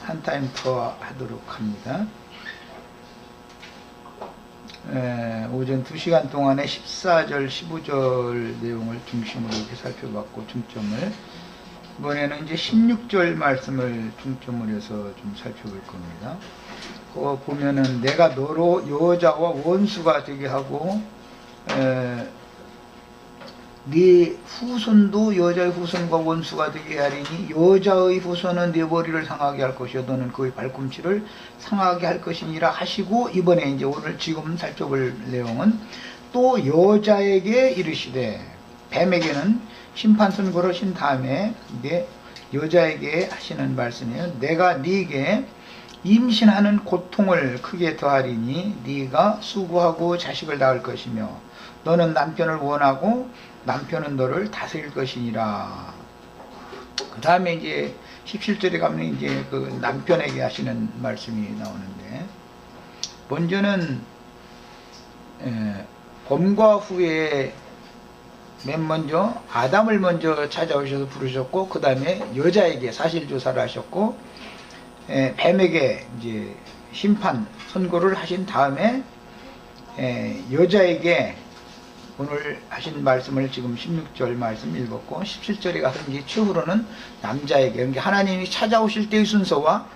한 타임 더 하도록 합니다. 오전 2시간 동안에 14절, 15절 내용을 중심으로 이렇게 살펴봤고, 중점을. 이번에는 이제 16절 말씀을 중점으로 해서 좀 살펴볼 겁니다. 그거 보면은 내가 너로 여자와 원수가 되게 하고, 네 후손도 여자의 후손과 원수가 되게 하리니 여자의 후손은 네 머리를 상하게 할 것이요 너는 그의 발꿈치를 상하게 할 것이니라 하시고, 이번에 이제 오늘 지금 살펴볼 내용은 또 여자에게 이르시되, 뱀에게는 심판선 걸으신 다음에 이게 여자에게 하시는 말씀이에요. 내가 네게 임신하는 고통을 크게 더하리니 네가 수고하고 자식을 낳을 것이며 너는 남편을 원하고 남편은 너를 다스릴 것이니라. 그 다음에 이제 17절에 가면 이제 그 남편에게 하시는 말씀이 나오는데, 먼저는 범과 후에 맨 먼저 아담을 먼저 찾아오셔서 부르셨고, 그 다음에 여자에게 사실조사를 하셨고, 뱀에게 이제 심판 선고를 하신 다음에 여자에게 오늘 하신 말씀을 지금 16절 말씀 읽었고, 17절에 가서 이제 추후로는 남자에게, 그러니까 하나님이 찾아오실 때의 순서와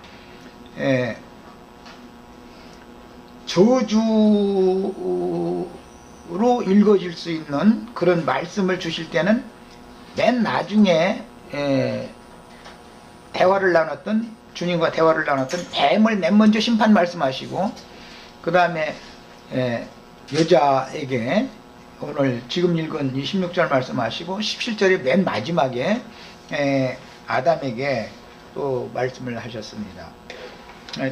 저주로 읽어질 수 있는 그런 말씀을 주실 때는 맨 나중에 대화를 나눴던, 주님과 대화를 나눴던 뱀을 맨 먼저 심판 말씀하시고, 그 다음에 여자에게 오늘 지금 읽은 16절 말씀하시고, 17절의 맨 마지막에 아담에게 또 말씀을 하셨습니다.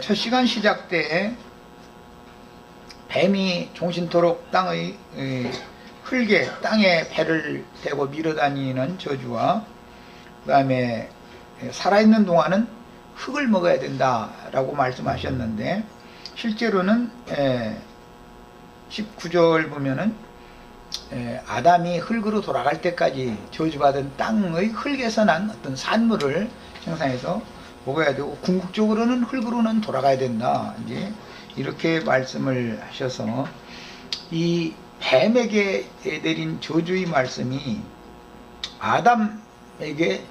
첫 시간 시작 때 뱀이 종신토록 땅의 흙에, 땅에 배를 대고 밀어다니는 저주와, 그 다음에 살아있는 동안은 흙을 먹어야 된다라고 말씀하셨는데, 실제로는 19절 보면은 아담이 흙으로 돌아갈 때까지 저주받은 땅의 흙에서 난 어떤 산물을 생산해서 먹어야 되고, 궁극적으로는 흙으로는 돌아가야 된다, 이제 이렇게 말씀을 하셔서 이 뱀에게 내린 저주의 말씀이 아담에게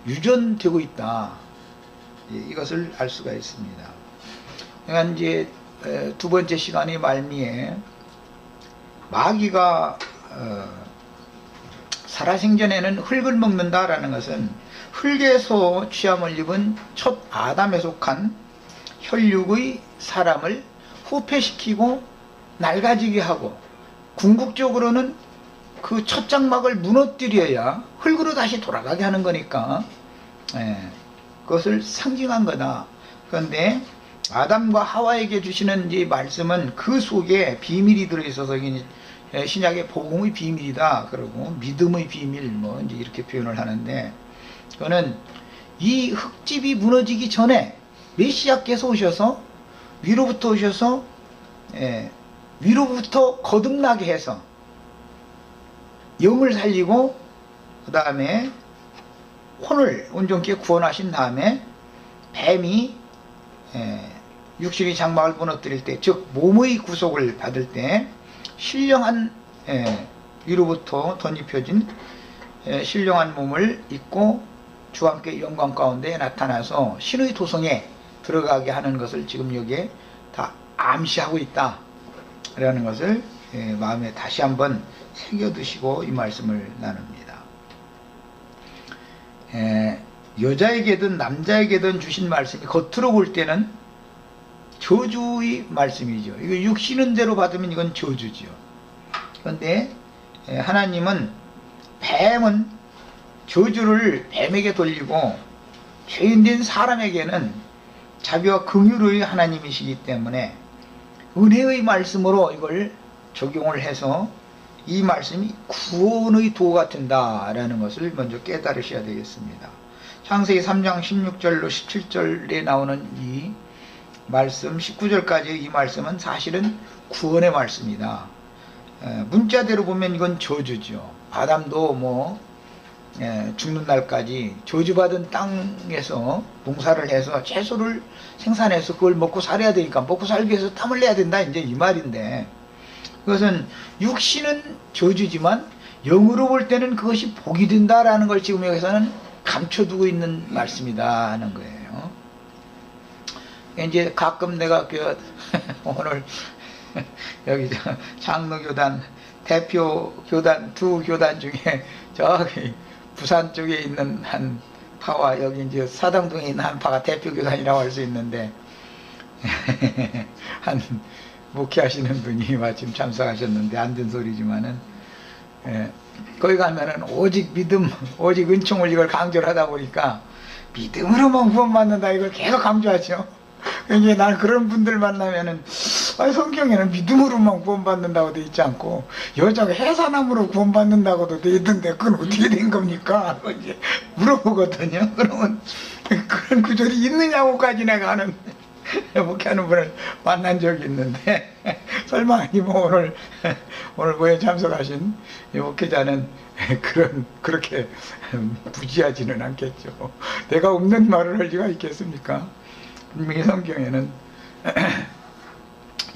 유전되고 있다, 이것을 알 수가 있습니다. 그러니까 이제 두 번째 시간의 말미에 마귀가 살아생전에는 흙을 먹는다라는 것은 흙에서 취함을 입은 첫 아담에 속한 혈육의 사람을 후패시키고 낡아지게 하고, 궁극적으로는 그 첫 장막을 무너뜨려야 흙으로 다시 돌아가게 하는 거니까 그것을 상징한 거다. 그런데 아담과 하와에게 주시는 이 말씀은 그 속에 비밀이 들어있어서 신약의 복음의 비밀이다, 그러고 믿음의 비밀, 뭐 이제 이렇게 표현을 하는데, 그거는 이 흙집이 무너지기 전에 메시아께서 오셔서 위로부터 오셔서 위로부터 거듭나게 해서 영을 살리고, 그 다음에 혼을 온전케 구원하신 다음에 뱀이 육신의 장막을 무너뜨릴 때, 즉 몸의 구속을 받을 때 신령한 위로부터 덧입혀진 신령한 몸을 입고 주와 함께 영광 가운데 나타나서 신의 도성에 들어가게 하는 것을 지금 여기에 다 암시하고 있다 라는 것을 마음에 다시 한번 새겨두시고 이 말씀을 나눕니다. 여자에게든 남자에게든 주신 말씀이 겉으로 볼 때는 저주의 말씀이죠. 이거 육신은 대로 받으면 이건 저주죠. 그런데 하나님은 뱀은 저주를 뱀에게 돌리고, 죄인된 사람에게는 자비와 긍휼의 하나님이시기 때문에 은혜의 말씀으로 이걸 적용을 해서 이 말씀이 구원의 도가 된다라는 것을 먼저 깨달으셔야 되겠습니다. 창세기 3장 16절로 17절에 나오는 이 말씀, 19절까지 이 말씀은 사실은 구원의 말씀이다. 문자대로 보면 이건 저주죠. 아담도 뭐 죽는 날까지 저주받은 땅에서 농사를 해서 채소를 생산해서 그걸 먹고 살아야 되니까 먹고 살기 위해서 땀을 내야 된다, 이제 이 말인데, 그것은 육신은 저주지만 영으로 볼 때는 그것이 복이 된다라는 걸 지금 여기서는 감춰두고 있는 말씀이다 하는 거예요. 이제 가끔 내가 오늘 여기 장로교단 대표 교단 두 교단 중에 저기 부산 쪽에 있는 한 파와 여기 이제 사당동에 있는 한 파가 대표 교단이라고 할 수 있는데 한 목회하시는 분이 마침 참석하셨는데 안 된 소리지만은 거기 가면은 오직 믿음, 오직 은총을 이걸 강조를 하다 보니까 믿음으로만 구원받는다 이걸 계속 강조하죠. 이제 나는 그런 분들 만나면은 성경에는 믿음으로만 구원받는다고 돼 있지 않고 여자가 해산함으로 구원받는다고도 돼 있던데 그건 어떻게 된 겁니까? 이제 물어보거든요. 그러면 그런 구절이 있느냐고까지 내가 하는 목회하는 분을 만난 적이 있는데 설마 아니면 오늘 모에 참석하신 목회자는 그렇게 부지하지는 않겠죠. 내가 없는 말을 할 리가 있겠습니까? 분명히 성경에는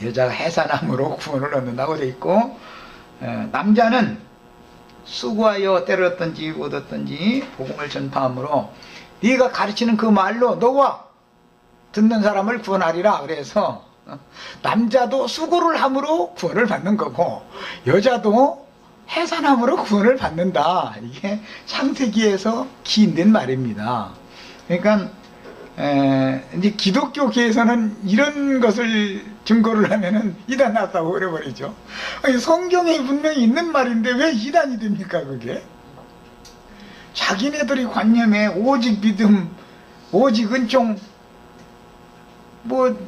여자가 해산함으로 구원을 얻는다고 돼 있고, 남자는 수고하여 때렸든지 얻었든지 복음을 전파함으로 네가 가르치는 그 말로 너와 듣는 사람을 구원하리라. 그래서 남자도 수고를 함으로 구원을 받는 거고 여자도 해산함으로 구원을 받는다. 이게 창세기에서 기인된 말입니다. 그러니까 이제 기독교계에서는 이런 것을 증거를 하면은 이단 났다고 그래버리죠. 아니, 성경에 분명히 있는 말인데 왜 이단이 됩니까, 그게? 자기네들이 관념에 오직 믿음, 오직 은총,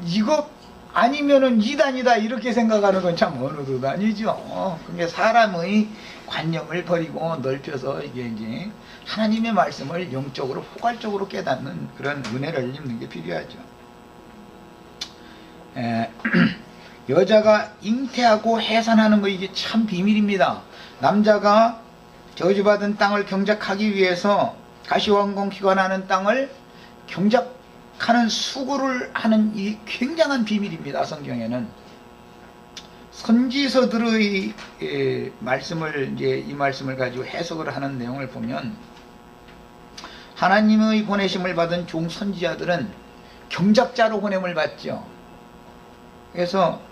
이거 아니면은 이단이다 이렇게 생각하는 건 참 어느 도 아니죠. 그게 사람의 관념을 버리고 넓혀서 이게 이제 하나님의 말씀을 영적으로 포괄적으로 깨닫는 그런 은혜를 입는 게 필요하죠. 여자가 잉태하고 해산하는 거 이게 참 비밀입니다. 남자가 저주받은 땅을 경작하기 위해서 가시왕궁 기관하는 땅을 경작하는 수고를 하는 이 굉장한 비밀입니다. 성경에는 선지서들의 말씀을 이제 이 말씀을 가지고 해석을 하는 내용을 보면 하나님의 보내심을 받은 종 선지자들은 경작자로 보냄을 받죠. 그래서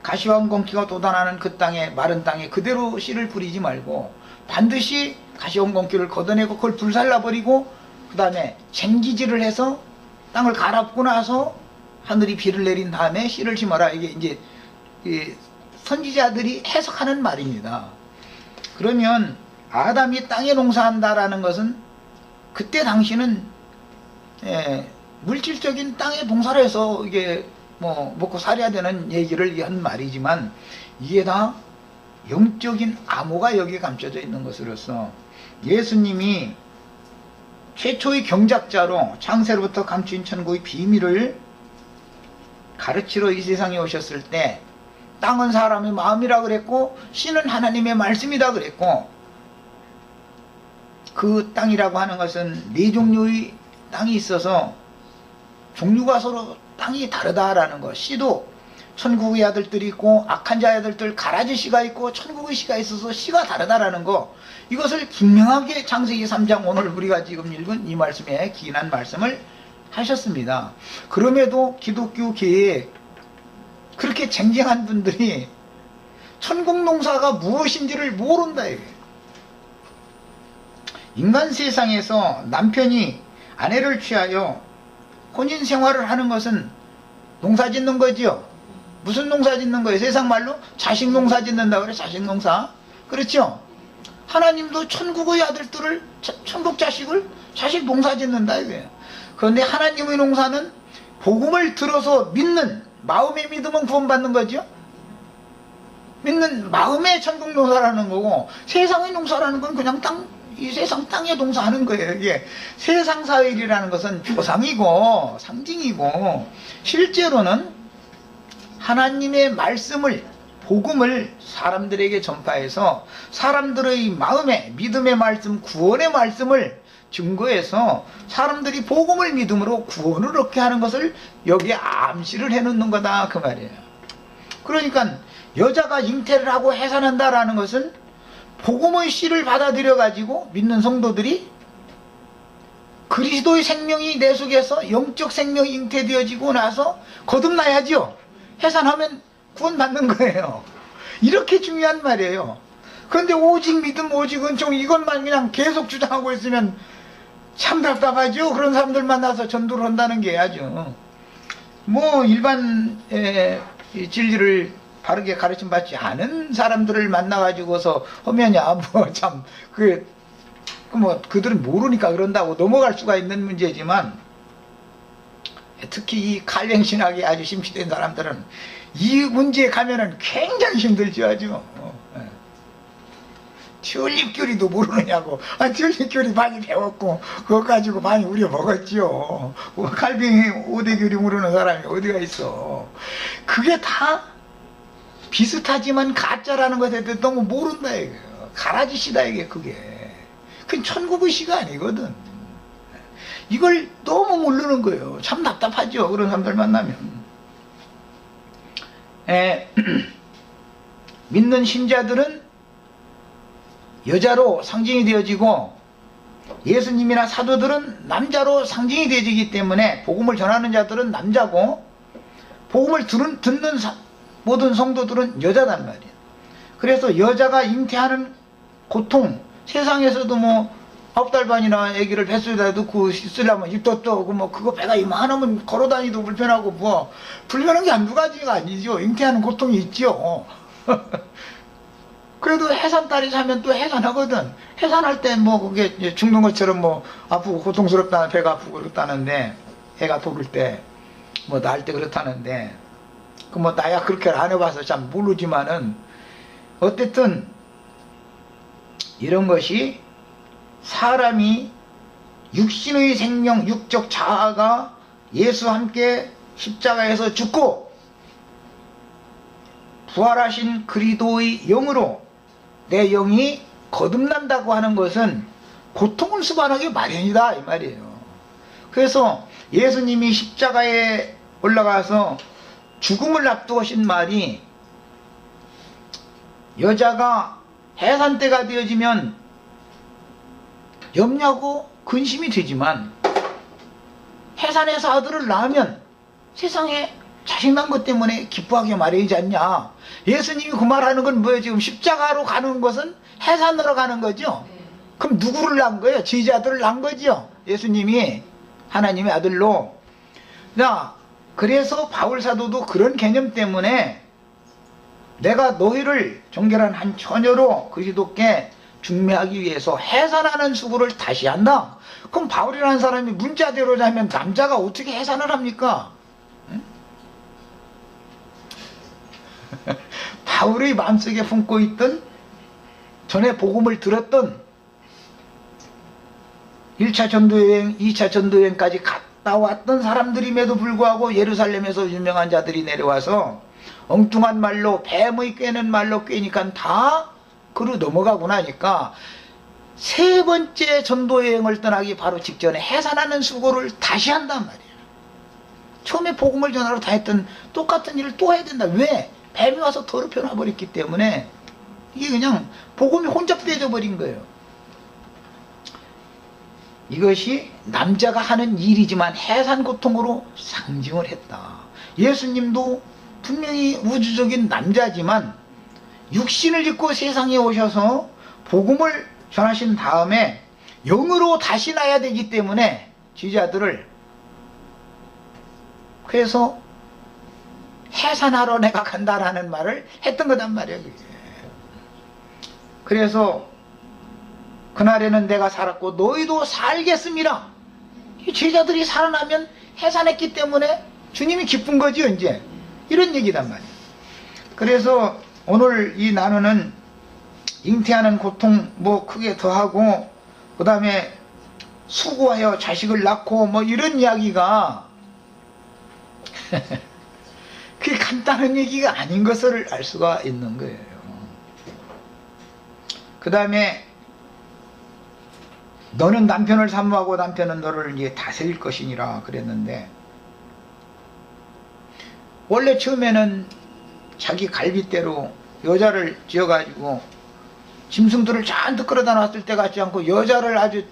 가시왕궁기가 돋아나는 그 땅에 마른 땅에 그대로 씨를 뿌리지 말고 반드시 가시왕궁기를 걷어내고 그걸 불살라버리고 그 다음에 쟁기질을 해서 땅을 갈아엎고 나서 하늘이 비를 내린 다음에 씨를 심어라. 이게 이제 선지자들이 해석하는 말입니다. 그러면 아담이 땅에 농사한다라는 것은 그때 당시는 물질적인 땅에 봉사를 해서 이게 먹고 살아야 되는 얘기를 한 말이지만 이게 다 영적인 암호가 여기에 감춰져 있는 것으로서 예수님이 최초의 경작자로 창세로부터 감추인 천국의 비밀을 가르치러 이 세상에 오셨을 때 땅은 사람의 마음이라 그랬고 씨는 하나님의 말씀이다 그랬고 그 땅이라고 하는 것은 네 종류의 땅이 있어서 종류가 서로 땅이 다르다라는 것. 씨도 천국의 아들들이 있고 악한 자의 아들들 가라지 씨가 있고 천국의 씨가 있어서 씨가 다르다라는 것. 이것을 분명하게 창세기 3장 오늘 우리가 지금 읽은 이 말씀에 기인한 말씀을 하셨습니다. 그럼에도 기독교계에 그렇게 쟁쟁한 분들이 천국 농사가 무엇인지를 모른다 이거예요. 인간 세상에서 남편이 아내를 취하여 혼인 생활을 하는 것은 농사 짓는 거지요. 무슨 농사 짓는 거예요? 세상 말로 자식 농사 짓는다 그래. 자식 농사. 그렇죠? 하나님도 천국의 아들들을 천국 자식을 자식 농사 짓는다 이거예요. 그런데 하나님의 농사는 복음을 들어서 믿는 마음의 믿음은 구원받는 거죠. 믿는 마음의 천국 농사라는 거고 세상의 농사라는 건 그냥 이 세상 땅에 농사하는 거예요. 이게 세상 사회일이라는 것은 조상이고 상징이고 실제로는 하나님의 말씀을 복음을 사람들에게 전파해서 사람들의 마음에 믿음의 말씀, 구원의 말씀을 증거해서 사람들이 복음을 믿음으로 구원을 얻게 하는 것을 여기에 암시를 해놓는 거다 그 말이에요. 그러니까 여자가 잉태를 하고 해산한다라는 것은 복음의 씨를 받아들여 가지고 믿는 성도들이 그리스도의 생명이 내 속에서 영적 생명이 잉태되어지고 나서 거듭나야죠. 해산하면 구원받는 거예요. 이렇게 중요한 말이에요. 그런데 오직 믿음, 오직 은총 이것만 그냥 계속 주장하고 있으면 참 답답하죠. 그런 사람들 만나서 전도를 한다는 게 아주 뭐 일반 진리를 바르게 가르침 받지 않은 사람들을 만나가지고서 하면야 뭐 참 뭐 그들은 모르니까 그런다고 넘어갈 수가 있는 문제지만 특히 이 칼뱅신학에 아주 심취된 사람들은 이 문제에 가면은 굉장히 힘들죠 아주. 튤립교리도 모르느냐고. 튤립교리 많이 배웠고 그거 가지고 많이 우려 먹었죠. 칼뱅이 5대교리 모르는 사람이 어디가 있어. 그게 다 비슷하지만 가짜라는 것에 대해서 너무 모른다 이거예요. 가라지시다 이게 그게. 그건 천국의 시가 아니거든. 이걸 너무 모르는 거예요. 참 답답하죠 그런 사람들 만나면. 믿는 신자들은 여자로 상징이 되어지고 예수님이나 사도들은 남자로 상징이 되어지기 때문에 복음을 전하는 자들은 남자고 복음을 듣는 모든 성도들은 여자단 말이에요. 그래서 여자가 잉태하는 고통, 세상에서도 뭐 9달 반이나 아기를 뱃속에다 넣고 있으려면 입도 떠고 뭐 그거 배가 이만하면 걸어다니도 불편하고 뭐 불편한 게 한두 가지가 아니죠. 잉태하는 고통이 있죠. 그래도 해산딸이 사면 또 해산하거든. 해산할 때 뭐 그게 죽는 것처럼 뭐 아프고 고통스럽다, 배가 아프고 그렇다는데, 애가 돌을 때 뭐 낳을 때 그렇다는데, 그 뭐 나야 그렇게 안 해봐서 참 모르지만은 어쨌든 이런 것이 사람이 육신의 생명, 육적 자아가 예수와 함께 십자가에서 죽고 부활하신 그리스도의 영으로 내 영이 거듭난다고 하는 것은 고통을 수반하기 마련이다 이 말이에요. 그래서 예수님이 십자가에 올라가서 죽음을 앞두고신 말이 여자가 해산 때가 되어지면 염려하고 근심이 되지만 해산해서 아들을 낳으면 세상에 자식 난 것 때문에 기뻐하게 마련이지 않냐. 예수님이 그 말하는 건 뭐예요? 지금 십자가로 가는 것은 해산으로 가는 거죠. 그럼 누구를 낳은 거예요? 제자들을 낳은 거죠. 예수님이 하나님의 아들로. 자, 그래서 바울 사도도 그런 개념 때문에 내가 너희를 정결한 한 처녀로 그리스도께 중매하기 위해서 해산하는 수고를 다시 한다. 그럼 바울이라는 사람이 문자대로 하면 남자가 어떻게 해산을 합니까? 응? 바울의 마음속에 품고 있던 전에 복음을 들었던 1차 전도여행, 2차 전도여행까지 갔다 왔던 사람들임에도 불구하고 예루살렘에서 유명한 자들이 내려와서 엉뚱한 말로 뱀의 꿰는 말로 꿰니까 다 그로 넘어가고 나니까 세 번째 전도여행을 떠나기 바로 직전에 해산하는 수고를 다시 한단 말이에요. 처음에 복음을 전하러 다 했던 똑같은 일을 또 해야 된다. 왜? 뱀이 와서 더럽혀 놔버렸기 때문에 이게 그냥 복음이 혼잡되어 버린 거예요. 이것이 남자가 하는 일이지만 해산 고통으로 상징을 했다. 예수님도 분명히 우주적인 남자지만 육신을 입고 세상에 오셔서 복음을 전하신 다음에 영으로 다시 나야 되기 때문에 제자들을 그래서 해산하러 내가 간다라는 말을 했던 거단 말이에요. 그래서 그날에는 내가 살았고 너희도 살겠습니다. 제자들이 살아나면 해산했기 때문에 주님이 기쁜 거죠 이제. 이런 얘기단 말이에요. 그래서 오늘 이 나누는 잉태하는 고통 뭐 크게 더하고 그 다음에 수고하여 자식을 낳고 뭐 이런 이야기가 그게 간단한 얘기가 아닌 것을 알 수가 있는 거예요. 그 다음에 너는 남편을 사모하고 남편은 너를 이제 다스릴 것이니라 그랬는데, 원래 처음에는 자기 갈빗대로 여자를 지어가지고 짐승들을 잔뜩 끌어다 놨을 때 같지 않고 여자를 아주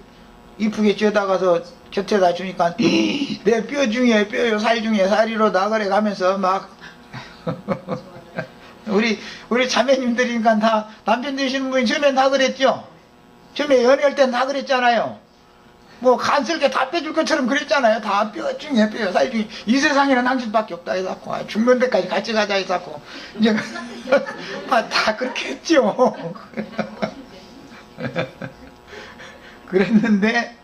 이쁘게 지어다가서 곁에다 주니까 내 뼈 중에 뼈요 살 중에 살이로 나그래 가면서 막 우리 자매님들이니까 다 남편 되시는 분이 처음엔 다 그랬죠. 처음에 연애할 땐 다 그랬잖아요. 뭐 간쓸게 다 빼줄 것처럼 그랬잖아요. 다 뼈 중에 뼈요 살 중에 이 세상에는 당신밖에 없다 해갖고 죽는 데까지 같이 가자 해갖고 이제 다 그렇게 했죠. 그랬는데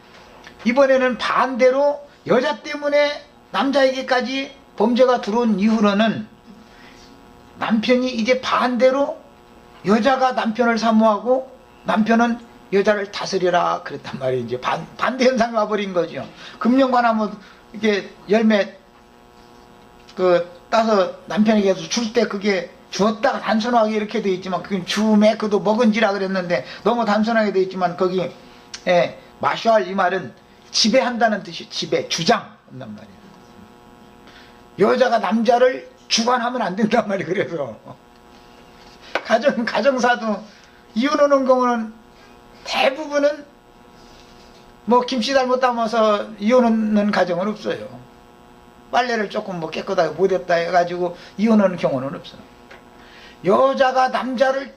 이번에는 반대로 여자 때문에 남자에게까지 범죄가 들어온 이후로는 남편이 이제 반대로 여자가 남편을 사모하고 남편은 여자를 다스리라 그랬단 말이에요. 이제 반대 현상이 와버린 거죠. 금년관하면 이렇게 열매 따서 남편에게 줄 때 그게 주었다가 단순하게 이렇게 돼 있지만 그게 주매 그도 먹은지라 그랬는데 너무 단순하게 돼 있지만 거기 마샬 이 말은 지배한다는 뜻이 지배 주장 한단 말이에요. 여자가 남자를 주관하면 안 된단 말이에요. 그래서 가정사도 이혼하는 경우는 대부분은 뭐 김치 잘못 담아서 이혼하는 가정은 없어요. 빨래를 조금 뭐 깨끗하게 못했다 해가지고 이혼하는 경우는 없어요. 여자가 남자를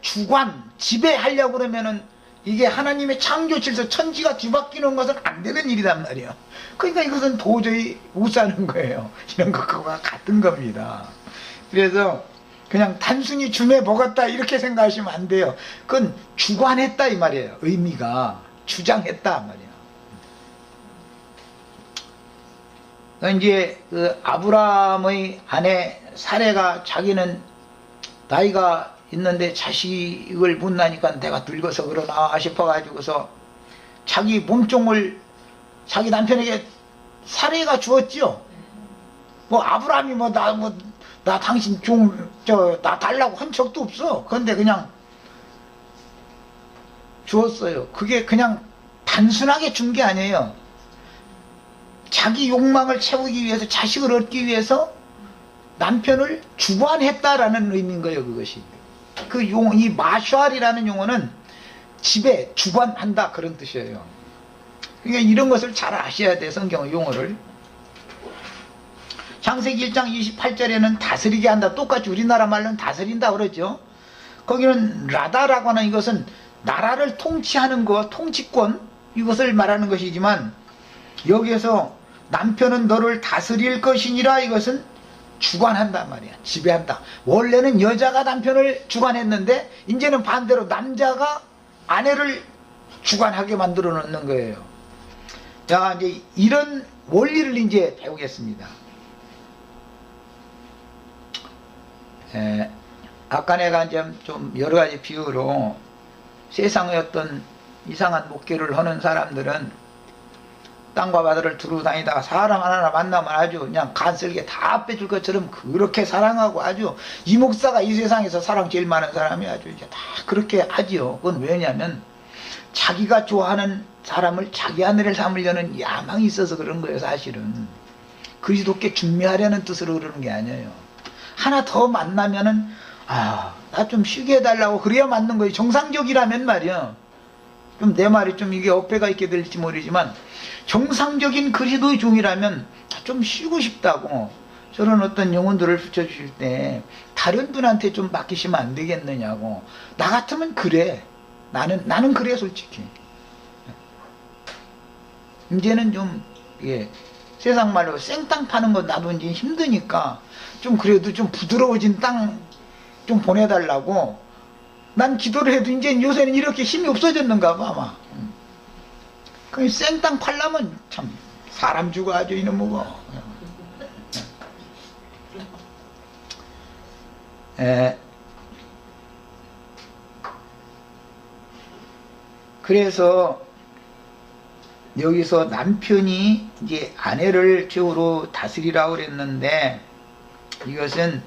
지배하려고 그러면은 이게 하나님의 창조 질서 천지가 뒤바뀌는 것은 안 되는 일이란 말이에요. 그러니까 이것은 도저히 못 사는 거예요. 이런 것과 같은 겁니다. 그래서 그냥 단순히 주매 먹었다 이렇게 생각하시면 안 돼요. 그건 주관했다 이 말이에요. 의미가 주장했다 말이에요. 이제 그 아브라함의 아내 사레가 자기는 나이가 있는데 자식을 못 낳으니까 내가 늙어서 그러나 싶어가지고서 자기 몸종을 자기 남편에게 사레가 주었죠. 뭐 아브라함이 나 당신 나 달라고 한 적도 없어. 그런데 그냥 주었어요. 그게 그냥 단순하게 준 게 아니에요. 자기 욕망을 채우기 위해서 자식을 얻기 위해서 남편을 주관했다라는 의미인 거예요. 그것이 이 마샬이라는 용어는 지배, 주관한다 그런 뜻이에요. 그러니까 이런 것을 잘 아셔야 돼. 성경의 용어를. 창세기 1장 28절에는 다스리게 한다. 똑같이 우리나라 말로는 다스린다 그러죠. 거기는 라다라고 하는 이것은 나라를 통치하는 것, 통치권 이것을 말하는 것이지만 여기에서 남편은 너를 다스릴 것이니라 이것은 주관한단 말이야. 지배한다. 원래는 여자가 남편을 주관했는데 이제는 반대로 남자가 아내를 주관하게 만들어 놓는 거예요. 자, 이제 이런 원리를 이제 배우겠습니다. 아까 내가 이제 좀 여러 가지 비유로 세상의 어떤 이상한 목회를 하는 사람들은 땅과 바다를 두루 다니다가 사람 하나 만나면 아주 그냥 간쓸게 다 빼줄 것처럼 그렇게 사랑하고 아주 이 목사가 이 세상에서 사랑 제일 많은 사람이 아주 이제 다 그렇게 하지요. 그건 왜냐면 자기가 좋아하는 사람을 자기 아내를 삼으려는 야망이 있어서 그런 거예요. 사실은 그리스도께 준미하려는 뜻으로 그러는 게 아니에요. 하나 더 만나면은 나 좀 쉬게 해달라고 그래야 맞는 거예요. 정상적이라면 말이야. 좀 내 말이 좀 이게 어폐가 있게 될지 모르지만 정상적인 그리스도의 종이라면 좀 쉬고 싶다고 저런 어떤 영혼들을 붙여주실 때 다른 분한테 좀 맡기시면 안 되겠느냐고. 나 같으면 그래. 나는 그래 솔직히. 이제는 좀 세상 말로 생땅 파는 건 나도 이제 힘드니까 좀 그래도 좀 부드러워진 땅 좀 보내달라고 난 기도를 해도 이제 요새는 이렇게 힘이 없어졌는가 봐 아마. 그 생땅 팔려면 참 사람 주고 아주 이놈 먹어. 그래서 여기서 남편이 이제 아내를 최후로 다스리라고 그랬는데 이것은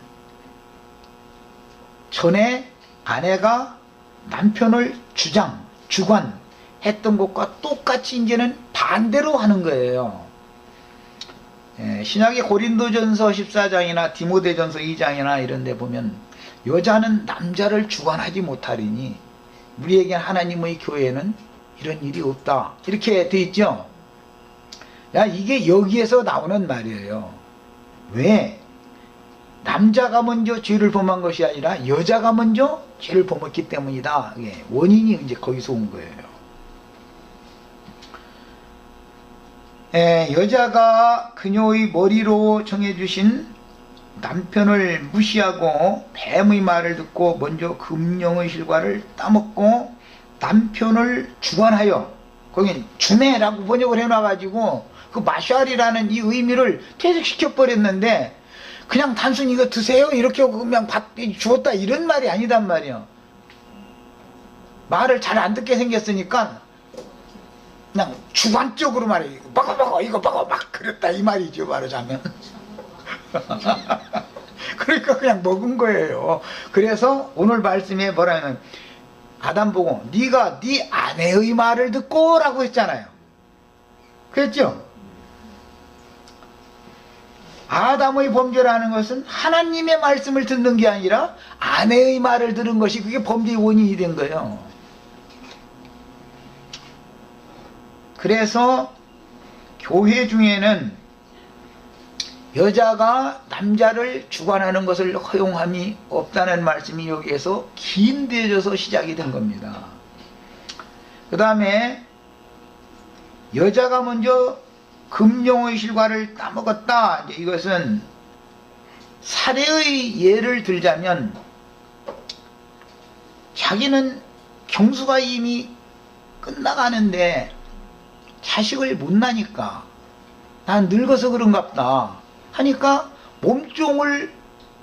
전에 아내가 남편을 주관했던 것과 똑같이 이제는 반대로 하는 거예요. 신약의 고린도전서 14장이나 디모데전서 2장이나 이런 데 보면 여자는 남자를 주관하지 못하리니 우리에게 하나님의 교회는 이런 일이 없다, 이렇게 돼 있죠. 야, 이게 여기에서 나오는 말이에요. 왜? 남자가 먼저 죄를 범한 것이 아니라 여자가 먼저 죄를 범했기 때문이다. 원인이 이제 거기서 온 거예요. 여자가 그녀의 머리로 정해주신 남편을 무시하고 뱀의 말을 듣고 먼저 금령의 실과를 따먹고 남편을 주관하여, 거긴 주매라고 번역을 해놔가지고 그 마샬이라는 이 의미를 퇴색시켜 버렸는데, 그냥 단순히 이거 드세요 이렇게 그냥 주었다 이런 말이 아니단 말이에요. 말을 잘 안 듣게 생겼으니까 그냥 주관적으로 말해. 먹어 이거 먹어 막 그랬다 이 말이죠, 말하자면. 그러니까 그냥 먹은 거예요. 그래서 오늘 말씀에 뭐라면 아담 보고 네가 네 아내의 말을 듣고 라고 했잖아요. 그랬죠? 아담의 범죄라는 것은 하나님의 말씀을 듣는 게 아니라 아내의 말을 들은 것이 그게 범죄의 원인이 된 거예요. 그래서 교회 중에는 여자가 남자를 주관하는 것을 허용함이 없다는 말씀이 여기에서 긴대져서 시작이 된 겁니다. 그 다음에 여자가 먼저 금령의 실과를 따먹었다. 이것은 사례의 예를 들자면, 자기는 경수가 이미 끝나가는데 자식을 못 낳으니까 난 늙어서 그런갑다 하니까 몸종을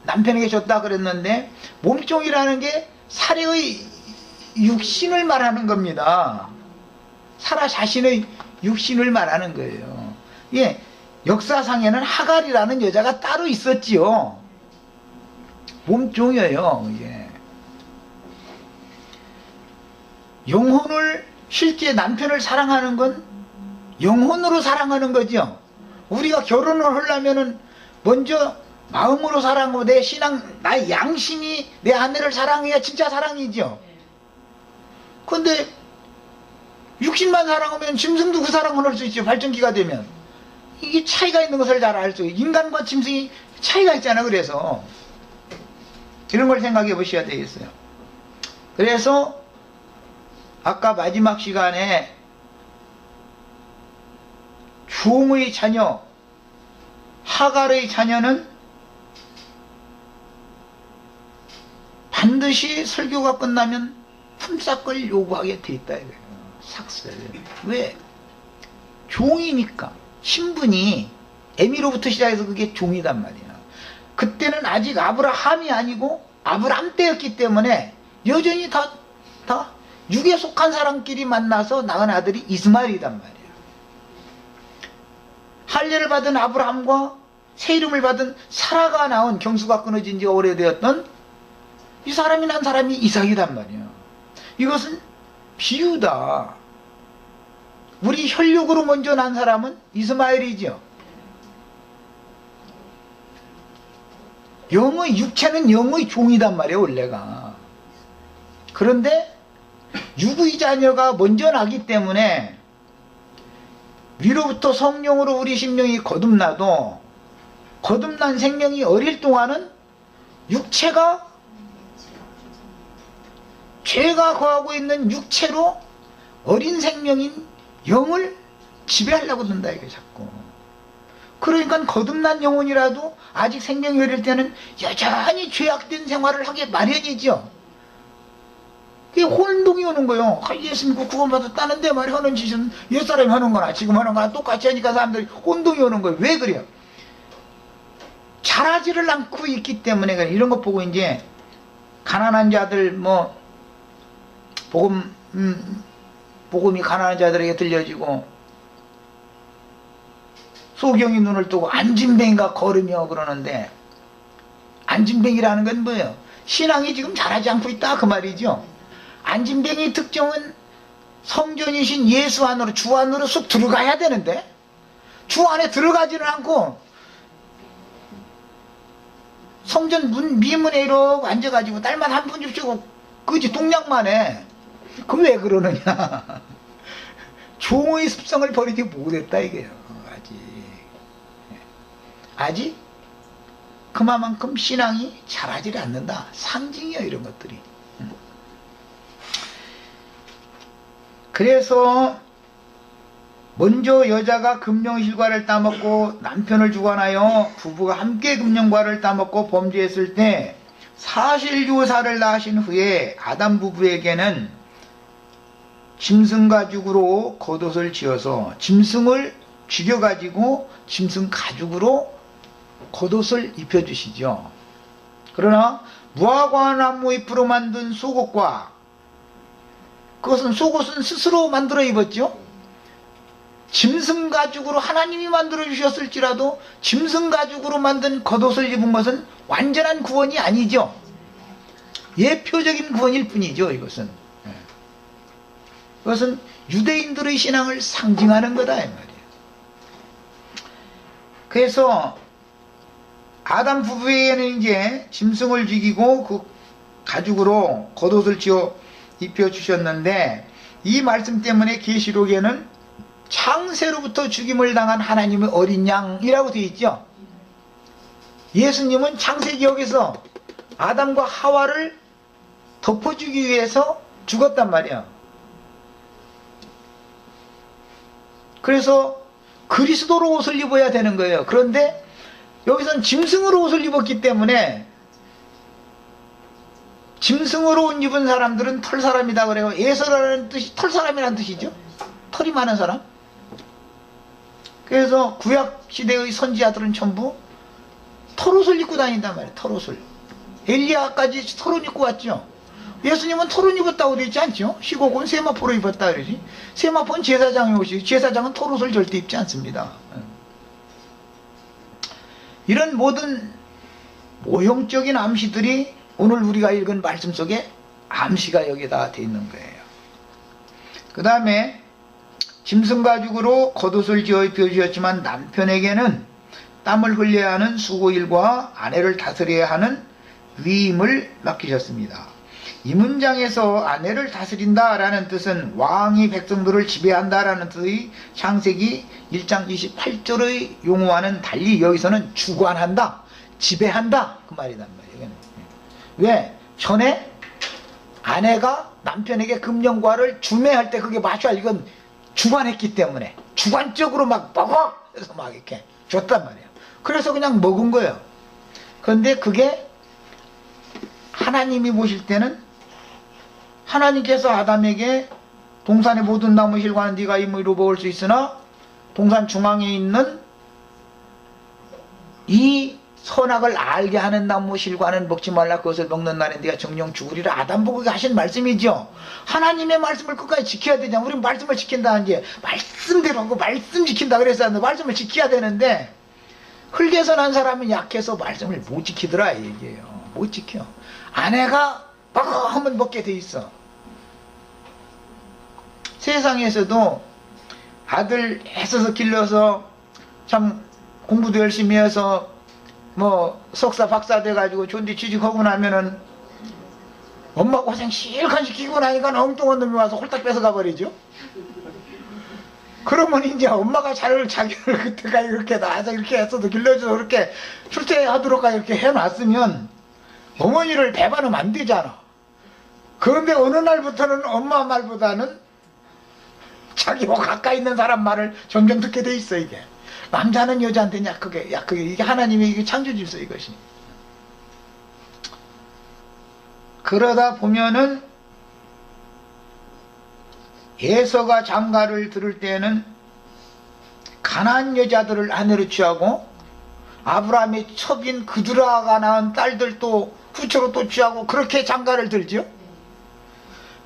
남편에게 줬다 그랬는데, 몸종이라는 게 사례의 육신을 말하는 겁니다. 사라 자신의 육신을 말하는 거예요. 예, 역사상에는 하갈이라는 여자가 따로 있었지요. 몸종이에요. 예. 영혼을, 실제 남편을 사랑하는 건 영혼으로 사랑하는 거죠. 우리가 결혼을 하려면은 먼저 마음으로 사랑하고 내 신앙, 나의 양심이 내 아내를 사랑해야 진짜 사랑이죠. 근데 육신만 사랑하면 짐승도 그 사랑을 할 수 있죠. 발전기가 되면. 이게 차이가 있는 것을 잘 알 수 있어요. 인간과 짐승이 차이가 있잖아. 그래서 이런 걸 생각해 보셔야 되겠어요. 그래서 아까 마지막 시간에 종의 자녀, 하갈의 자녀는 반드시 설교가 끝나면 품삯을 요구하게 돼 있다 이거예요. 삭슬. 왜? 종이니까. 신분이 에미로부터 시작해서 그게 종이단 말이야. 그때는 아직 아브라함이 아니고 아브람 때였기 때문에 여전히 다 육에 속한 사람끼리 만나서 낳은 아들이 이스마엘이단 말이야. 할례를 받은 아브라함과 새 이름을 받은 사라가 낳은, 경수가 끊어진 지가 오래되었던 이 사람이 난 사람이 이삭이단 말이야. 이것은 비유다. 우리 혈육으로 먼저 난 사람은 이스마엘이죠. 영의 육체는 영의 종이단 말이에요, 원래가. 그런데 육의 자녀가 먼저 나기 때문에 위로부터 성령으로 우리 심령이 거듭나도 거듭난 생명이 어릴 동안은 육체가, 죄가 거하고 있는 육체로 어린 생명인 영을 지배하려고 든다 이게 자꾸. 그러니까 거듭난 영혼이라도 아직 생명이 어릴 때는 여전히 죄악된 생활을 하게 마련이죠. 그게 혼동이 오는 거예요. 예수 믿고 구원받았다는데 말이야 하는 짓은 옛사람이 하는 거나 지금 하는 거나 똑같이 하니까 사람들이 혼동이 오는 거예요. 왜 그래요? 잘하지를 않고 있기 때문에 그래. 이런 거 보고 이제 가난한 자들 뭐 복음이 가난한 자들에게 들려지고 소경이 눈을 뜨고 안진뱅이가 걸으며 그러는데, 안진뱅이라는 건 뭐예요? 신앙이 지금 자라지 않고 있다 그 말이죠. 안진뱅이 특징은 성전이신 예수 안으로, 주 안으로 쑥 들어가야 되는데 주 안에 들어가지는 않고 성전 문 미문에 이러고 앉아가지고 딸만 한 푼 줍시고 그지 동냥만 해. 그럼 왜 그러느냐. 종의 습성을 버리지 못했다 이게요. 아직 그만큼 신앙이 자라지 않는다. 상징이요 이런 것들이. 그래서 먼저 여자가 금령실과를 따먹고 남편을 주관하여 부부가 함께 금령과를 따먹고 범죄했을 때 사실조사를 하신 후에 아담 부부에게는 짐승 가죽으로 겉옷을 지어서 짐승을 죽여가지고 짐승 가죽으로 겉옷을 입혀주시죠. 그러나 무화과나무 잎으로 만든 속옷과 그것은 속옷은 스스로 만들어 입었죠. 짐승 가죽으로 하나님이 만들어 주셨을지라도 짐승 가죽으로 만든 겉옷을 입은 것은 완전한 구원이 아니죠. 예표적인 구원일 뿐이죠. 이것은 유대인들의 신앙을 상징하는 거다 이 말이에요. 그래서 아담 부부에게는 이제 짐승을 죽이고 그 가죽으로 겉옷을 지어 입혀 주셨는데 이 말씀 때문에 계시록에는 창세로부터 죽임을 당한 하나님의 어린 양이라고 되어 있죠. 예수님은 창세기역에서 아담과 하와를 덮어주기 위해서 죽었단 말이야. 그래서 그리스도로 옷을 입어야 되는 거예요. 그런데 여기서는 짐승으로 옷을 입었기 때문에 짐승으로 옷 입은 사람들은 털사람이다 그래요. 에서라는 뜻이 털사람이라는 뜻이죠. 털이 많은 사람. 그래서 구약시대의 선지자들은 전부 털옷을 입고 다닌단 말이에요. 털옷을. 엘리야까지 털옷 입고 왔죠. 예수님은 털옷 입었다고 되어 있지 않죠. 시곡은 세마포로 입었다 그러지. 세마포는 제사장의 옷이지 제사장은 털옷을 절대 입지 않습니다. 이런 모든 모형적인 암시들이 오늘 우리가 읽은 말씀 속에 암시가 여기다 되어 있는 거예요. 그 다음에 짐승 가죽으로 겉옷을 지어 입혀주셨지만 남편에게는 땀을 흘려야 하는 수고일과 아내를 다스려야 하는 위임을 맡기셨습니다. 이 문장에서 아내를 다스린다라는 뜻은 왕이 백성들을 지배한다라는 뜻의 창세기 1장 28절의 용어와는 달리 여기서는 주관한다, 지배한다 그 말이란 말이에요. 왜? 전에 아내가 남편에게 금령과를 주매할 때 그게 마샬 이건 주관했기 때문에 주관적으로 막 먹어! 그래서 막 이렇게 줬단 말이에요. 그래서 그냥 먹은 거예요. 그런데 그게 하나님이 보실 때는 하나님께서 아담에게 동산의 모든 나무 실과는 네가 임의로 먹을 수 있으나 동산 중앙에 있는 이 선악을 알게 하는 나무 실과는 먹지 말라. 그것을 먹는 날에 네가 정령 죽으리라. 아담 보고 하신 말씀이죠. 하나님의 말씀을 끝까지 지켜야 되잖아. 우리는 말씀을 지킨다는 게 말씀대로 하고 말씀 지킨다 그래서 말씀을 지켜야 되는데 흙에서 난 사람은 약해서 말씀을 못 지키더라 이 얘기예요. 못 지켜. 아내가 먹어 하면 먹게 돼 있어. 세상에서도 아들 애써서 길러서 참 공부도 열심히 해서 뭐 석사 박사 돼가지고 존디 취직하고 나면은 엄마 고생 실컷 시키고 나니까 엉뚱한 놈이 와서 홀딱 뺏어가 버리죠. 그러면 이제 엄마가 자기를 그때까지 이렇게 나와서 이렇게 했어도 길러줘서 그렇게 출세하도록 이렇게 해놨으면 어머니를 배반하면 안 되잖아. 그런데 어느 날부터는 엄마 말보다는 자기와 가까이 있는 사람 말을 점점 듣게 돼 있어. 이게 남자는 여자한테 약하게 이게 하나님의 이게 창조질서 이것이. 그러다 보면은 에서가 장가를 들을 때는 가나안 여자들을 아내로 취하고 아브라함의 첩인 그드라가 낳은 딸들도 후처로 또 취하고 그렇게 장가를 들죠.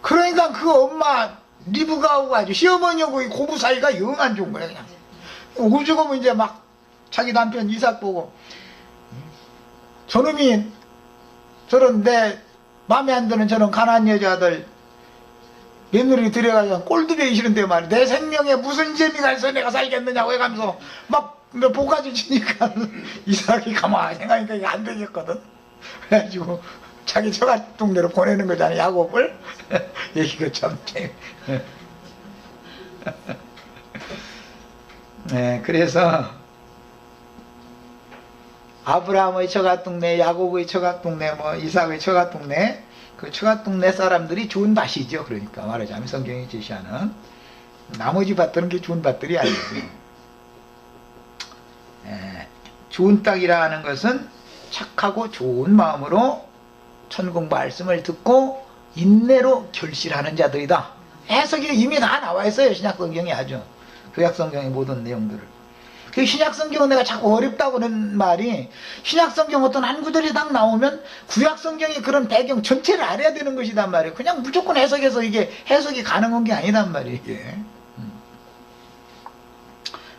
그러니까 그 엄마 리브가하고 아주 시어머니하고 고부 사이가 영 안 좋은 거야. 그냥 오죽하면 이제 막 자기 남편 이삭 보고 저놈이 저런 내 마음에 안 드는 저런 가난한 여자들 며느리 들여가지고 꼴도 보기 싫은데 말이야. 내 생명에 무슨 재미가 있어 내가 살겠느냐고 해가면서 막 복까지 치니까 이상하게 가만히 생각하니까 이게 안 되겠거든. 그래가지고 자기 처갓 동네로 보내는 거잖아, 야곱을. 이거 참 네, 그래서 아브라함의 처갓 동네, 야곱의 처갓 동네, 뭐 이삭의 처갓 동네, 그 처갓 동네 사람들이 좋은 밭이죠. 그러니까 말하자면 성경이 제시하는 나머지 밭들은 게 좋은 밭들이 아니고, 좋은 땅이라는 것은 착하고 좋은 마음으로 천국 말씀을 듣고 인내로 결실하는 자들이다. 해석이 이미 다 나와 있어요. 신약 성경에 아주. 구약 성경의 모든 내용들을. 그 신약 성경은 내가 자꾸 어렵다고 하는 말이, 신약 성경 어떤 한 구절이 딱 나오면 구약 성경의 그런 배경 전체를 알아야 되는 것이단 말이에요. 그냥 무조건 해석해서 이게 해석이 가능한 게 아니단 말이에요, 이게.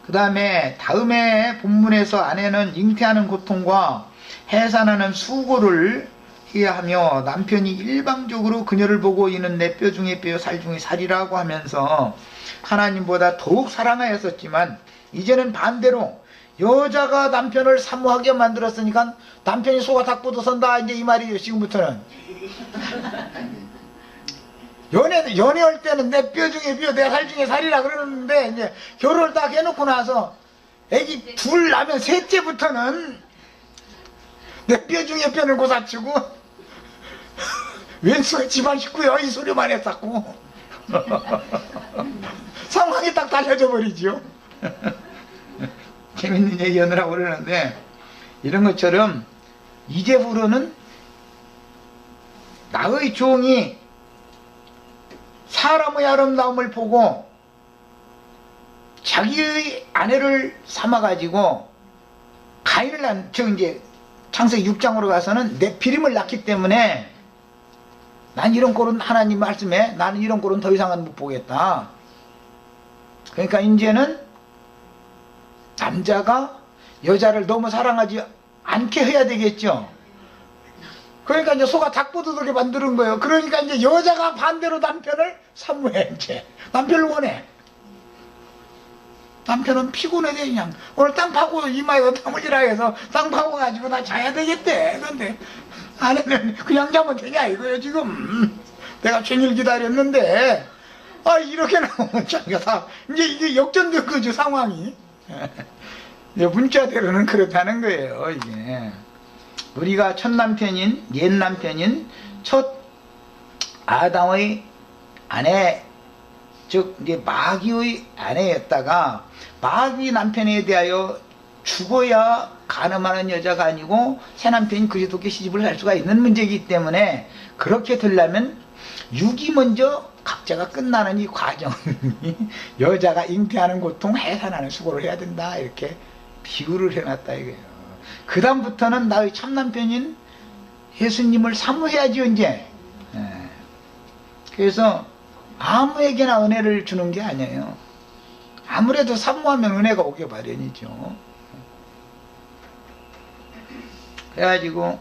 그 다음에 다음에 본문에서 아내는 잉태하는 고통과 해산하는 수고를 해야 하며 남편이 일방적으로 그녀를 보고 이는 내 뼈 중에 뼈 살 중에 살이라고 하면서 하나님보다 더욱 사랑하였었지만 이제는 반대로 여자가 남편을 사모하게 만들었으니까 남편이 소가 닭보도 선다, 이제 이 말이에요. 지금부터는 연애할 때는 내 뼈 중에 뼈, 내 살 중에 살이라 그러는데, 이제 결혼을 딱 해놓고 나서 애기 둘 나면 셋째부터는 내 뼈 중에 뼈를 고사치고 왼수가 집안 식구요, 이 소리만 했었고 상황이 딱 달라져 버리죠. 재밌는 얘기 하느라고 그러는데, 이런 것처럼 이제부로는 나의 종이 사람의 아름다움을 보고 자기의 아내를 삼아가지고 가인을 이제 창세기 6장으로 가서는 네피림을 낳기 때문에 난 이런 꼴은 하나님 말씀에 나는 이런 꼴은 더 이상은 못 보겠다. 그러니까 이제는 남자가 여자를 너무 사랑하지 않게 해야 되겠죠. 그러니까 이제 소가 닭보듯하게 만드는 거예요. 그러니까 이제 여자가 반대로 남편을 사모해. 이제 남편을 원해. 남편은 피곤해. 그냥 오늘 땅 파고 이마에서 땀 흘리라 해서 땅 파고 가지고 나 자야 되겠대. 근데 아내는 그냥 자면 되냐 이거예요. 지금 내가 종일 기다렸는데 이렇게 나오면 자기가 다 이제 이게 역전된 거죠, 상황이. 문자대로는 그렇다는 거예요, 이게. 우리가 첫 남편인, 옛 남편인 첫 아담의 아내, 즉 이제 마귀의 아내였다가 마귀 남편에 대하여 죽어야 가늠하는 여자가 아니고 새 남편이 그리스도께 시집을 갈 수가 있는 문제이기 때문에, 그렇게 되려면 육이 먼저 각자가 끝나는 이 과정이 여자가 잉태하는 고통, 해산하는 수고를 해야 된다, 이렇게 비유를 해놨다 이거예요. 그 다음부터는 나의 참남편인 예수님을 사모해야지 이제. 그래서 아무에게나 은혜를 주는 게 아니에요. 아무래도 사모하면 은혜가 오게 마련이죠. 그래가지고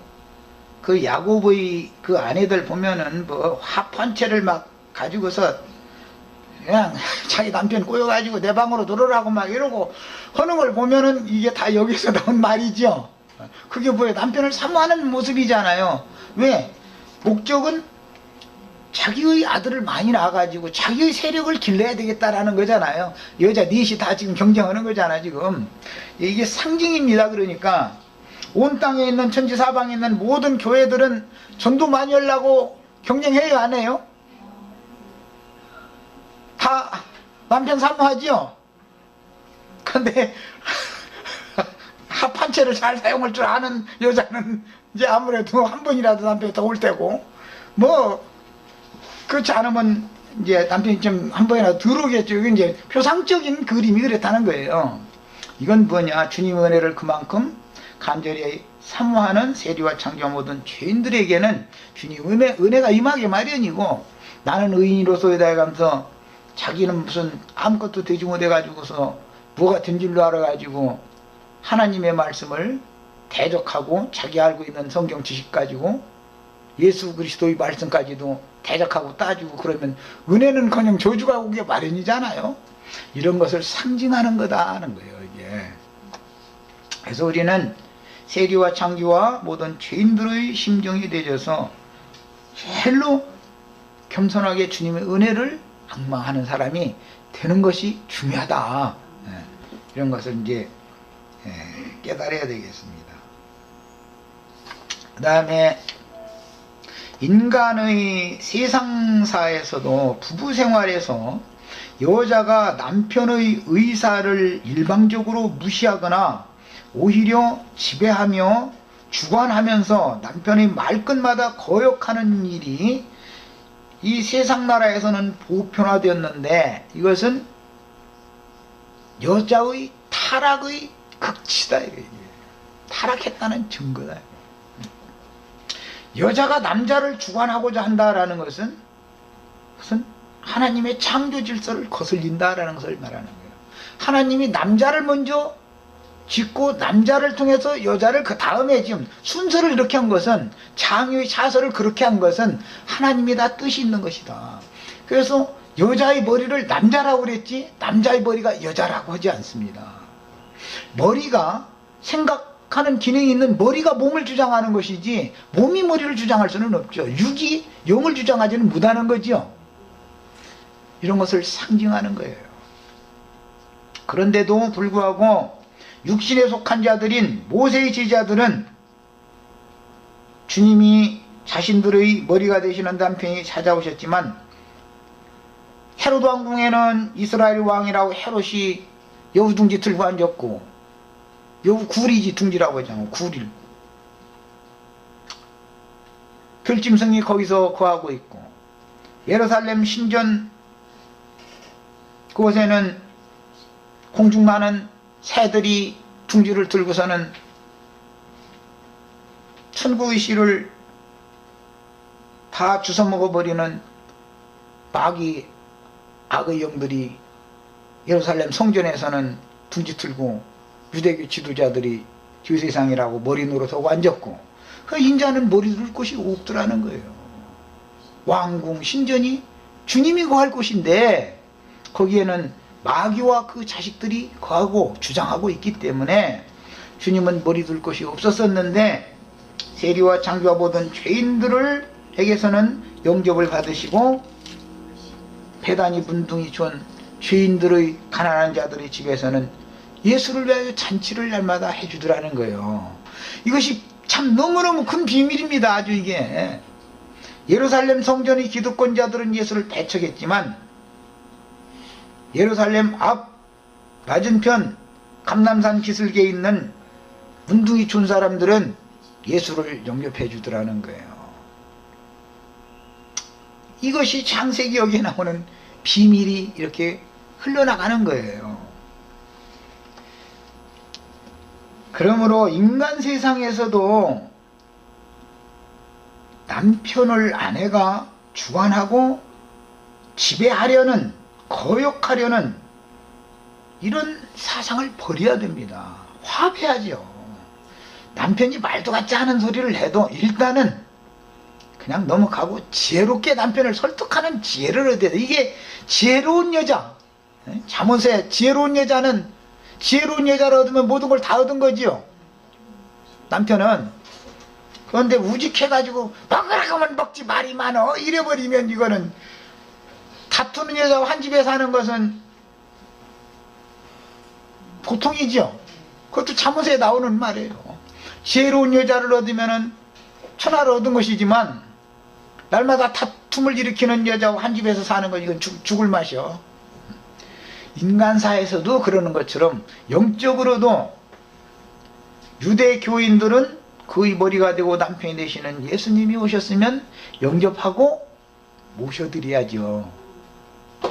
그 야곱의 그 아내들 보면은 뭐 화펀체를 막 가지고서 그냥 자기 남편 꼬여가지고 내 방으로 들어오라고 막 이러고 하는 걸 보면은 이게 다 여기서 나온 말이죠. 그게 뭐예요? 남편을 사모하는 모습이잖아요. 왜? 목적은 자기의 아들을 많이 낳아가지고 자기의 세력을 길러야 되겠다라는 거잖아요. 여자 넷이 다 지금 경쟁하는 거잖아, 지금. 이게 상징입니다. 그러니까 온 땅에 있는 천지사방에 있는 모든 교회들은 전도 많이 하려고 경쟁해요, 안 해요? 다 남편 사모하지요? 근데 합한체를 잘 사용할 줄 아는 여자는 이제 아무래도 한 번이라도 남편이 더 올 테고, 뭐 그렇지 않으면 이제 남편이 좀 한 번이라도 들어오겠죠. 이게 이제 표상적인 그림이 그렇다는 거예요. 이건 뭐냐? 주님의 은혜를 그만큼 간절히 사모하는 세리와 창조 모든 죄인들에게는 주님 은혜가 임하게 마련이고, 나는 의인으로서 해가면서 자기는 무슨 아무것도 되지 못해가지고서 뭐가 된 줄로 알아가지고 하나님의 말씀을 대적하고 자기 알고 있는 성경 지식 가지고 예수 그리스도의 말씀까지도 대적하고 따지고 그러면 은혜는커녕 저주가 오게 마련이잖아요. 이런 것을 상징하는 거다 하는 거예요, 이게. 그래서 우리는 세리와 창기와 모든 죄인들의 심정이 되어서 제일로 겸손하게 주님의 은혜를 앙망하는 사람이 되는 것이 중요하다. 이런 것을 이제 깨달아야 되겠습니다. 그 다음에 인간의 세상사에서도 부부 생활에서 여자가 남편의 의사를 일방적으로 무시하거나 오히려 지배하며 주관하면서 남편의 말끝마다 거역하는 일이 이 세상 나라에서는 보편화되었는데 이것은 여자의 타락의 극치다. 타락했다는 증거다. 여자가 남자를 주관하고자 한다라는 것은 무슨 하나님의 창조 질서를 거슬린다라는 것을 말하는 거예요. 하나님이 남자를 먼저 짓고 남자를 통해서 여자를 그 다음에 지금 순서를 이렇게 한 것은 장유의 차서를 그렇게 한 것은 하나님이 다 뜻이 있는 것이다. 그래서 여자의 머리를 남자라고 그랬지 남자의 머리가 여자라고 하지 않습니다. 머리가 생각하는 기능이 있는 머리가 몸을 주장하는 것이지 몸이 머리를 주장할 수는 없죠. 육이 영을 주장하지는 못하는 거죠. 이런 것을 상징하는 거예요. 그런데도 불구하고 육신에 속한 자들인 모세의 제자들은 주님이 자신들의 머리가 되시는 남편이 찾아오셨지만 헤로드 왕궁에는 이스라엘 왕이라고 헤롯이 여우 둥지 들고 앉았고 여우 구리지 둥지라고 하잖아요. 구릴 결짐승이 거기서 거하고 있고 예루살렘 신전 그곳에는 공중 많은 새들이 둥지를 들고서는 천국의 씨를 다 주워 먹어버리는 마귀 악의 영들이 예루살렘 성전에서는 둥지 틀고 유대교 지도자들이 주세상이라고 머리 노릇하고 앉았고 그 인자는 머리 둘 곳이 없더라는 거예요. 왕궁 신전이 주님이 거할 곳인데 거기에는 마귀와 그 자식들이 거하고 주장하고 있기 때문에 주님은 머리 둘 곳이 없었었는데 세리와 창기와 모든 죄인들에게서는 영접을 받으시고 배단이 문둥이 촌 죄인들의 가난한 자들의 집에서는 예수를 위하여 잔치를 날마다 해주더라는 거예요. 이것이 참 너무너무 큰 비밀입니다. 아주 이게 예루살렘 성전의 기득권자들은 예수를 배척했지만 예루살렘 앞 맞은편 감람산 기슭에 있는 문둥이 촌 사람들은 예수를 영접해 주더라는 거예요. 이것이 창세기역에 나오는 비밀이 이렇게 흘러나가는 거예요. 그러므로 인간 세상에서도 남편을 아내가 주관하고 지배하려는 거역하려는 이런 사상을 버려야 됩니다. 화합해야죠. 남편이 말도 같지 않은 소리를 해도 일단은 그냥 넘어가고 지혜롭게 남편을 설득하는 지혜를 얻어야 돼. 이게 지혜로운 여자. 잠옷에 지혜로운 여자는 지혜로운 여자를 얻으면 모든 걸 다 얻은 거지요. 남편은. 그런데 우직해가지고 먹으라 하면 먹지 말이 많어 이래버리면 이거는 다투는 여자와 한 집에 사는 것은 보통이죠. 그것도 잠옷에 나오는 말이에요. 지혜로운 여자를 얻으면은 천하를 얻은 것이지만 날마다 다툼을 일으키는 여자와 한 집에서 사는 건 이건 죽을 맛이요. 인간사에서도 그러는 것처럼 영적으로도 유대 교인들은 그의 머리가 되고 남편이 되시는 예수님이 오셨으면 영접하고 모셔드려야죠.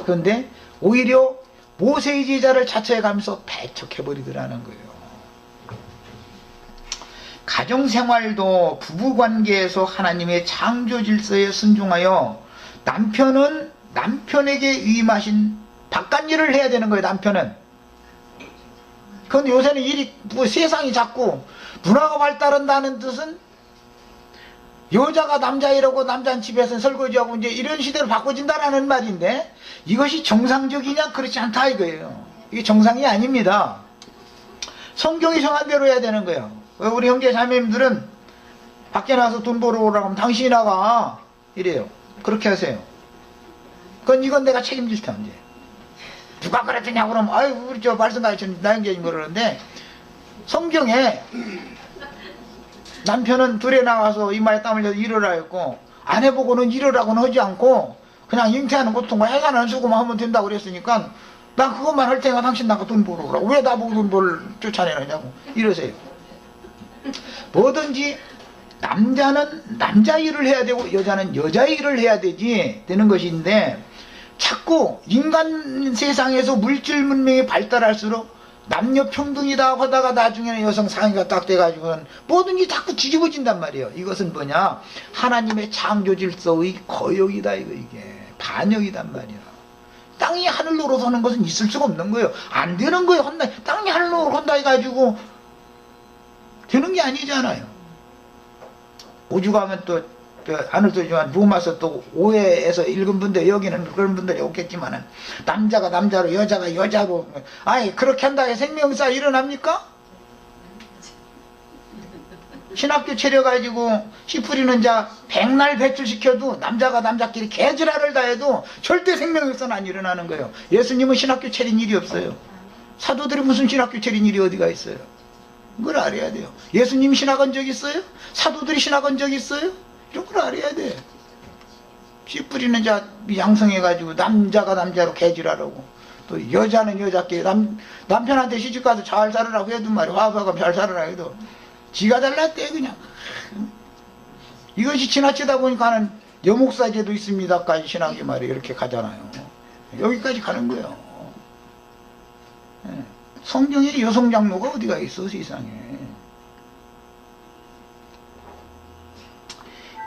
그런데 오히려 모세의 제자를 자처해 가면서 배척해버리더라는 거예요. 가정생활도 부부관계에서 하나님의 창조 질서에 순종하여 남편은 남편에게 위임하신 바깥일을 해야 되는 거예요. 남편은. 그런데 요새는 일이 세상이 자꾸 문화가 발달한다는 뜻은 여자가 남자이라고 남자는 집에서 설거지하고 이제 이런 시대로 바꿔진다라는 말인데 이것이 정상적이냐? 그렇지 않다 이거예요. 이게 정상이 아닙니다. 성경이 정한 대로 해야 되는 거예요. 우리 형제 자매님들은 밖에 나가서 돈 벌어 오라고 하면 당신이 나가 이래요. 그렇게 하세요. 이건 내가 책임질 텐데. 누가 그랬더냐고 그러면 아유 우리 저 말씀 가르쳐준 나영재님 그러는데 성경에 남편은 들에 나가서 이마에 땀을 흘려서 일어라 했고 아내보고는 일어라고는 하지 않고 그냥 잉태하는 고통과 해산하는 수고만 하면 된다고 그랬으니까 난 그것만 할 테니까 당신 나가 돈 벌어 오라고 왜 나보고 돈 벌 쫓아내느냐고 이러세요. 뭐든지 남자는 남자 일을 해야 되고 여자는 여자 일을 해야 되는 것인데 자꾸 인간 세상에서 물질 문명이 발달할수록 남녀 평등이다 하다가 나중에는 여성 상위가 딱 돼가지고는 뭐든지 자꾸 뒤집어진단 말이에요. 이것은 뭐냐? 하나님의 창조 질서의 거역이다 이게 반역이단 말이야. 땅이 하늘로 서는 것은 있을 수가 없는 거예요. 안 되는 거예요. 땅이 하늘로 간다 해가지고 되는 게 아니잖아요. 오죽하면 또 하늘도지만 로마서 또 오해해서 읽은 분들 여기는 그런 분들이 없겠지만은 남자가 남자로 여자가 여자로 아니 그렇게 한다 해 생명사 일어납니까? 신학교 차려가지고 씨 뿌리는 자 백날 배출시켜도 남자가 남자끼리 개지랄을 다 해도 절대 생명사는 안 일어나는 거예요. 예수님은 신학교 차린 일이 없어요. 사도들이 무슨 신학교 차린 일이 어디가 있어요? 그걸 알아야 돼요. 예수님 신학 한 적 있어요? 사도들이 신학 한 적 있어요? 이런 걸 알아야 돼. 씨 뿌리는 자 양성해가지고 남자가 남자로 개지랄하고 또 여자는 여자끼리 남편한테 시집가서 잘 살으라고 해도 말이야. 화합하고 잘 살으라 해도 지가 잘났대 그냥. 이것이 지나치다 보니까는 여목사제도 있습니다까지 신학이 말이야 이렇게 가잖아요. 여기까지 가는 거예요. 성경에 여성 장로가 어디가 있어 세상에.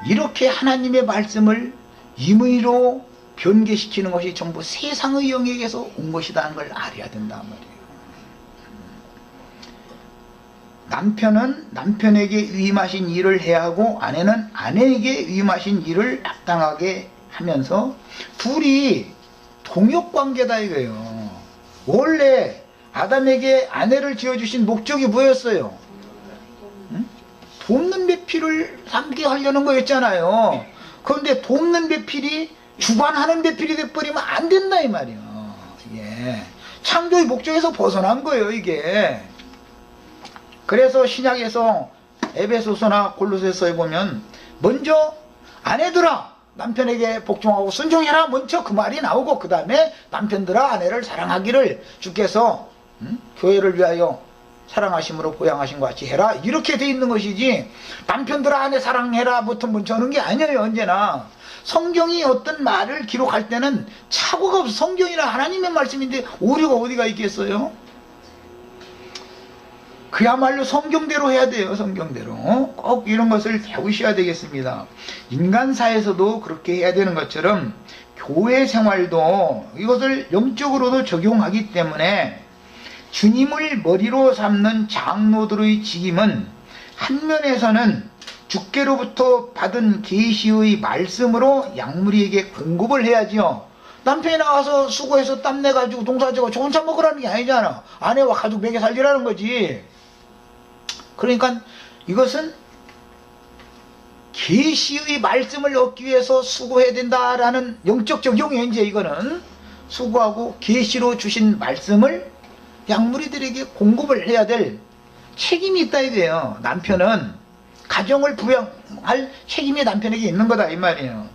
이렇게 하나님의 말씀을 임의로 변개시키는 것이 전부 세상의 영역에서 온 것이라는 걸 알아야 된단 말이에요. 남편은 남편에게 위임하신 일을 해야 하고 아내는 아내에게 위임하신 일을 합당하게 하면서 둘이 동역관계다 이거예요. 원래 아담에게 아내를 지어주신 목적이 뭐였어요? 돕는 배필을 삼게 하려는 거였잖아요. 그런데 돕는 배필이 주관하는 배필이 돼버리면 안 된다 이 말이에요. 예. 창조의 목적에서 벗어난 거예요 이게. 그래서 신약에서 에베소서나 골로새서에 보면 먼저 아내들아 남편에게 복종하고 순종해라 먼저 그 말이 나오고 그 다음에 남편들아 아내를 사랑하기를 주께서 교회를 위하여 사랑하심으로 보양하신 것 같이 해라 이렇게 돼 있는 것이지 남편들아 아내 사랑해라 부터 먼저 하는 게 아니에요. 언제나 성경이 어떤 말을 기록할 때는 착오가 없어. 성경이나 하나님의 말씀인데 오류가 어디가 있겠어요? 그야말로 성경대로 해야 돼요. 성경대로 꼭 이런 것을 배우셔야 되겠습니다. 인간사에서도 그렇게 해야 되는 것처럼 교회 생활도 이것을 영적으로도 적용하기 때문에 주님을 머리로 삼는 장로들의 직임은 한 면에서는 주께로부터 받은 계시의 말씀으로 양무리에게 공급을 해야지요. 남편이 나가서 수고해서 땀내가지고 동사지고 좋은 차 먹으라는 게 아니잖아. 아내와 가족 먹여 살리라는 거지. 그러니까 이것은 계시의 말씀을 얻기 위해서 수고해야 된다라는 영적 적용이에요. 이제 이거는 수고하고 계시로 주신 말씀을 양무리들에게 공급을 해야 될 책임이 있다 이거예요. 남편은 가정을 부양할 책임이 남편에게 있는 거다 이 말이에요.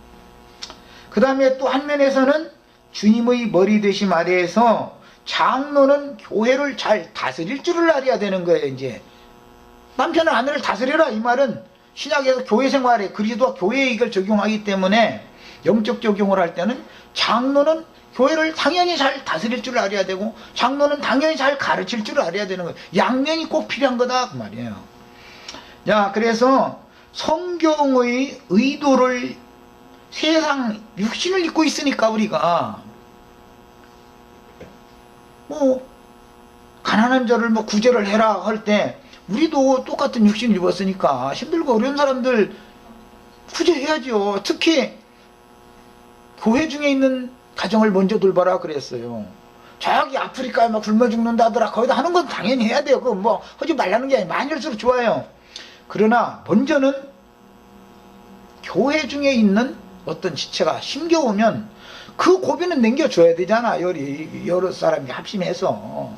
그 다음에 또 한 면에서는 주님의 머리 되심 아래에서 장로는 교회를 잘 다스릴 줄을 알아야 되는 거예요. 이제 남편은 아내를 다스려라 이 말은 신약에서 교회 생활에 그리스도와 교회에 이걸 적용하기 때문에 영적 적용을 할 때는 장로는 교회를 당연히 잘 다스릴 줄 알아야 되고 장로는 당연히 잘 가르칠 줄 알아야 되는 거예요. 양면이 꼭 필요한 거다 그 말이에요. 자, 그래서 성경의 의도를 세상 육신을 입고 있으니까 우리가 뭐 가난한 자를 뭐 구제를 해라 할 때 우리도 똑같은 육신을 입었으니까 힘들고 어려운 사람들 구제해야죠. 특히 교회 중에 있는 가정을 먼저 돌봐라 그랬어요. 저기 아프리카에 막 굶어 죽는다더라. 거기다 하는 건 당연히 해야 돼요. 그거 뭐 하지 말라는 게 아니에요. 많이 할수록 좋아요. 그러나 먼저는 교회 중에 있는 어떤 지체가 힘겨우면 그 고비는 남겨줘야 되잖아. 여러 사람이 합심해서.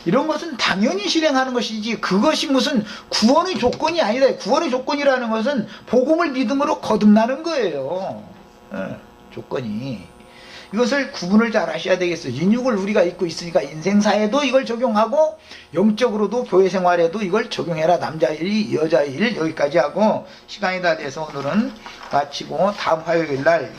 이런 것은 당연히 실행하는 것이지 그것이 무슨 구원의 조건이 아니다. 구원의 조건이라는 것은 복음을 믿음으로 거듭나는 거예요. 조건이. 이것을 구분을 잘 하셔야 되겠어요. 인육을 우리가 입고 있으니까 인생사에도 이걸 적용하고 영적으로도 교회 생활에도 이걸 적용해라. 남자의 일, 여자의 일 여기까지 하고 시간이 다 돼서 오늘은 마치고 다음 화요일 날